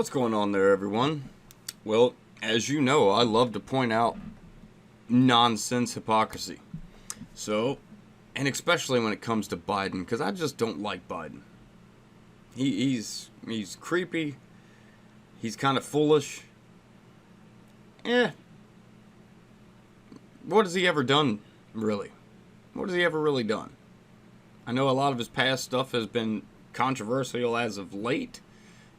What's going on there, everyone? Well, as you know, I love to point out nonsense hypocrisy. So, and especially when it comes to Biden, because I just don't like Biden. He's creepy. He's kind of foolish. What has he ever done, really? What has he ever really done? I know a lot of his past stuff has been controversial as of late,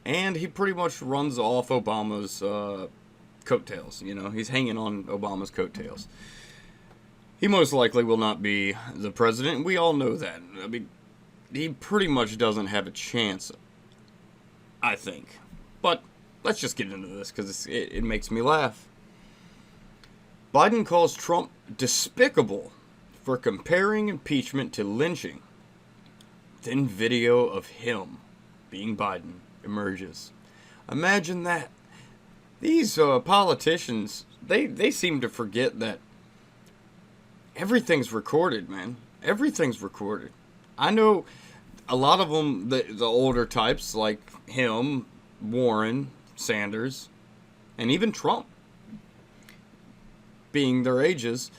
and he pretty much runs off Obama's coattails. You know, he's hanging on Obama's coattails. He most likely will not be the president. We all know that. I mean, he pretty much doesn't have a chance, I think. But let's just get into this because it makes me laugh. Biden calls Trump despicable for comparing impeachment to lynching. Then video of him, being Biden, emerges. Imagine that. These politicians, they seem to forget that everything's recorded, man. Everything's recorded. I know a lot of them, the older types like him, Warren, Sanders, and even Trump, being their ages,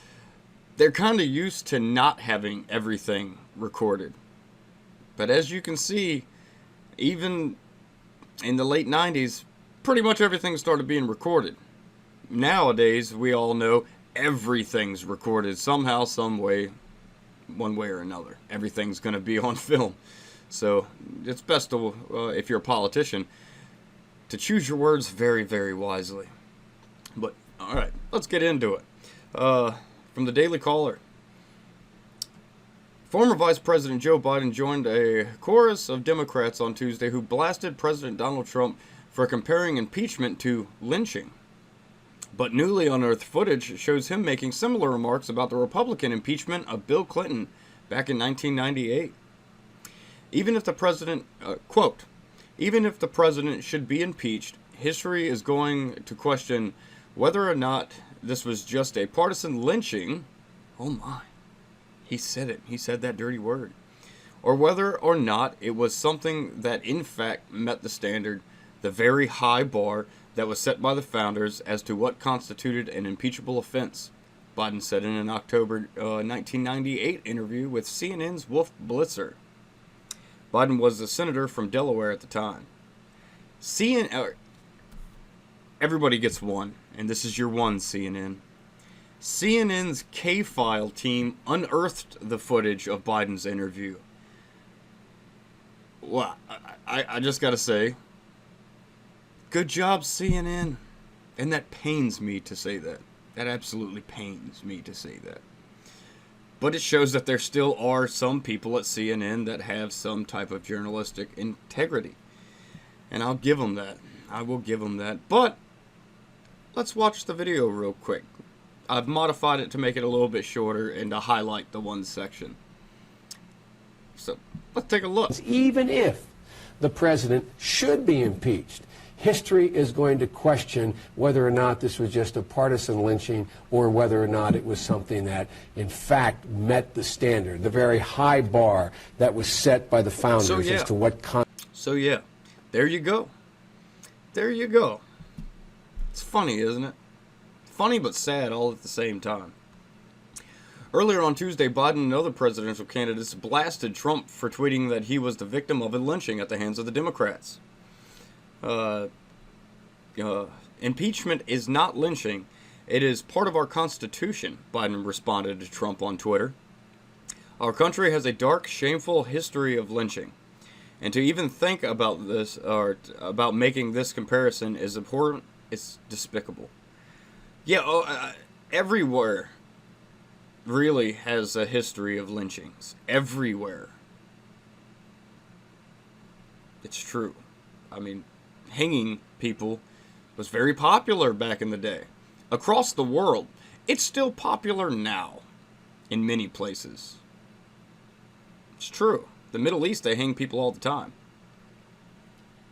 they're kind of used to not having everything recorded. But as you can see, even in the late 90s, pretty much everything started being recorded. Nowadays, we all know everything's recorded somehow, some way, one way or another. Everything's going to be on film. So it's best to, if you're a politician, to choose your words very, very wisely. But, all right, let's get into it. From the Daily Caller. Former Vice President Joe Biden joined a chorus of Democrats on Tuesday who blasted President Donald Trump for comparing impeachment to lynching. But newly unearthed footage shows him making similar remarks about the Republican impeachment of Bill Clinton back in 1998. Even if the president, quote, even if the president should be impeached, history is going to question whether or not this was just a partisan lynching. Oh my. He said it. He said that dirty word. Or whether or not it was something that in fact met the standard, the very high bar that was set by the founders as to what constituted an impeachable offense, Biden said in an October 1998 interview with CNN's Wolf Blitzer. Biden was a senator from Delaware at the time. Everybody gets one, and this is your one, CNN. CNN's K-File team unearthed the footage of Biden's interview. Well, I just gotta say, good job, CNN. And that pains me to say that. That absolutely pains me to say that. But it shows that there still are some people at CNN that have some type of journalistic integrity. And I'll give them that. I will give them that. But let's watch the video real quick. I've modified it to make it a little bit shorter and to highlight the one section. So let's take a look. Even if the president should be impeached, history is going to question whether or not this was just a partisan lynching or whether or not it was something that, in fact, met the standard, the very high bar that was set by the founders as to what... So, yeah, there you go. There you go. It's funny, isn't it? Funny but sad all at the same time. Earlier on Tuesday, Biden and other presidential candidates blasted Trump for tweeting that he was the victim of a lynching at the hands of the Democrats. Impeachment is not lynching. It is part of our Constitution, Biden responded to Trump on Twitter. Our country has a dark, shameful history of lynching. And to even think about this, or about making this comparison, is abhorrent. It's despicable. Yeah, everywhere really has a history of lynchings. Everywhere. It's true. I mean, hanging people was very popular back in the day. Across the world, it's still popular now in many places. It's true. The Middle East, they hang people all the time.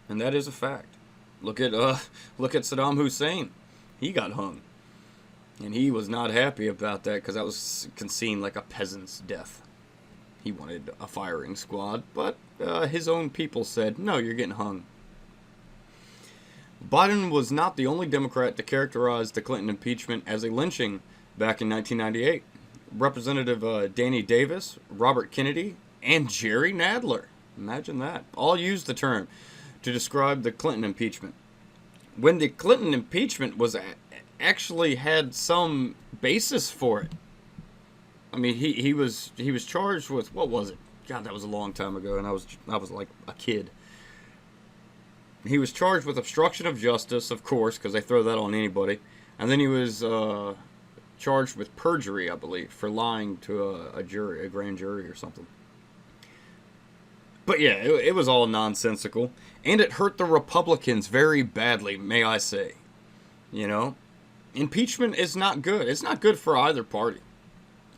And that is a fact. Look at Saddam Hussein. He got hung. And he was not happy about that because that was seen like a peasant's death. He wanted a firing squad, but his own people said, no, you're getting hung. Biden was not the only Democrat to characterize the Clinton impeachment as a lynching back in 1998. Representative Danny Davis, Robert Kennedy, and Jerry Nadler, imagine that, all used the term to describe the Clinton impeachment. When the Clinton impeachment was actually had some basis for it. I mean, he was charged with, what was it? God, that was a long time ago, and I was like a kid. He was charged with obstruction of justice, of course, because they throw that on anybody. And then he was charged with perjury, I believe, for lying to a jury, a grand jury or something. But yeah, it was all nonsensical. And it hurt the Republicans very badly, may I say. You know? Impeachment is not good. It's not good for either party.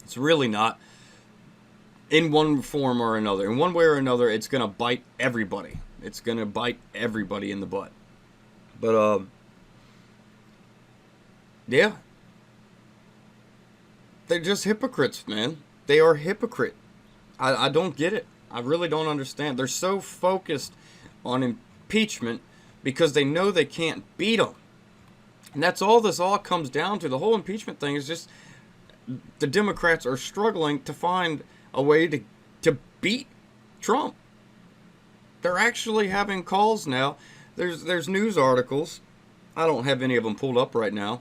It's really not. In one form or another. In one way or another, it's going to bite everybody. It's going to bite everybody in the butt. But, yeah. They're just hypocrites, man. They are hypocrite. I don't get it. I really don't understand. They're so focused on impeachment because they know they can't beat them. And that's all this all comes down to. The whole impeachment thing is just the Democrats are struggling to find a way to beat Trump. They're actually having calls now. There's news articles. I don't have any of them pulled up right now,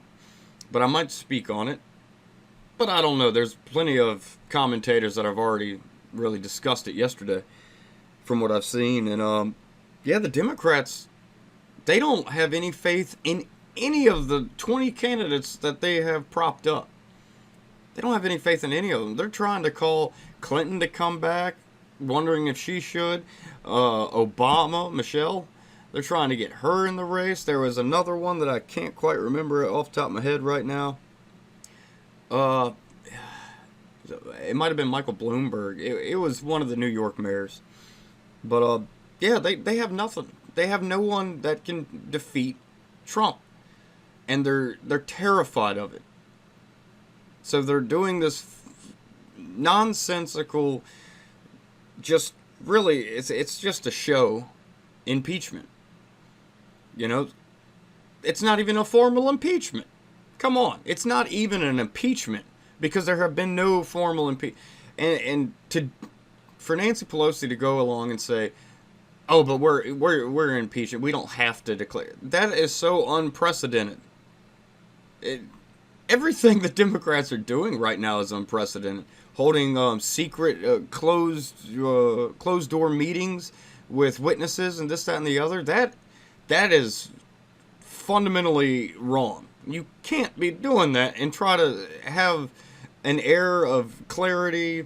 but I might speak on it. But I don't know. There's plenty of commentators that have already really discussed it yesterday from what I've seen. And, yeah, the Democrats, they don't have any faith in any of the 20 candidates that they have propped up. They don't have any faith in any of them. They're trying to call Clinton to come back, wondering if she should. Obama, Michelle, they're trying to get her in the race. There was another one that I can't quite remember off the top of my head right now. It might have been Michael Bloomberg. It was one of the New York mayors. But, yeah, they have nothing. They have no one that can defeat Trump. And they're terrified of it. So they're doing this nonsensical, just really, it's just a show, impeachment. You know, it's not even a formal impeachment. Come on, it's not even an impeachment because there have been no formal impeachment. And for Nancy Pelosi to go along and say, "Oh, but we're impeaching. We don't have to declare." That is so unprecedented. Everything the Democrats are doing right now is unprecedented. Holding secret, closed door meetings with witnesses and this, that, and the other. That is fundamentally wrong. You can't be doing that and try to have an air of clarity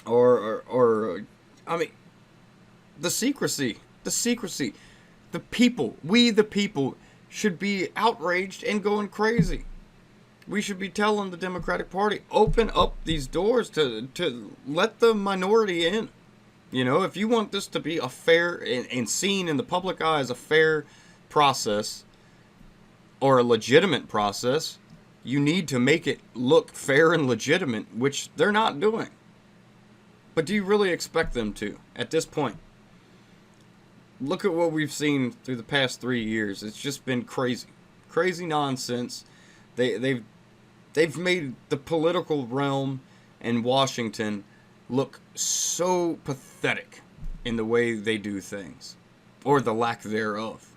or I mean, the secrecy. The people, we the people, should be outraged and going crazy. We should be telling the Democratic Party, open up these doors to let the minority in. You know, if you want this to be a fair and seen in the public eye as a fair process or a legitimate process, you need to make it look fair and legitimate, which they're not doing. But do you really expect them to at this point? Look at what we've seen through the past 3 years. It's just been crazy nonsense. They've made the political realm in Washington look so pathetic in the way they do things, or the lack thereof.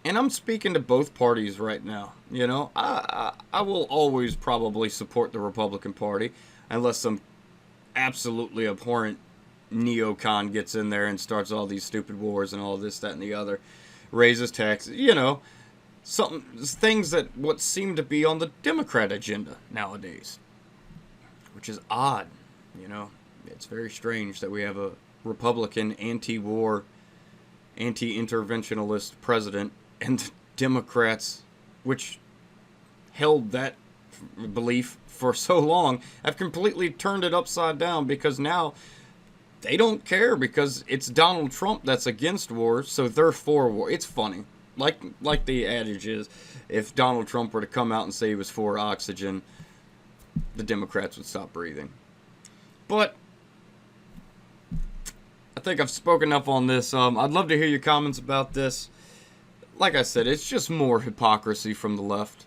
And I'm speaking to both parties right now. You know, I will always probably support the Republican Party unless some absolutely abhorrent neocon gets in there and starts all these stupid wars and all this, that, and the other, raises taxes, you know, things that what seem to be on the Democrat agenda nowadays, which is odd, you know. It's very strange that we have a Republican anti-war, anti-interventionalist president, and the Democrats, which held that belief for so long, have completely turned it upside down because now they don't care because it's Donald Trump that's against war, so they're for war. It's funny. Like the adage is, if Donald Trump were to come out and say he was for oxygen, the Democrats would stop breathing. But I think I've spoken enough on this. I'd love to hear your comments about this. like I said, it's just more hypocrisy from the left.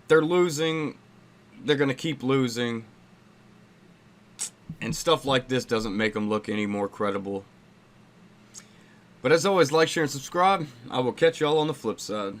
They're losing. They're going to keep losing. And stuff like this doesn't make them look any more credible. But as always, like, share, and subscribe. I will catch y'all on the flip side.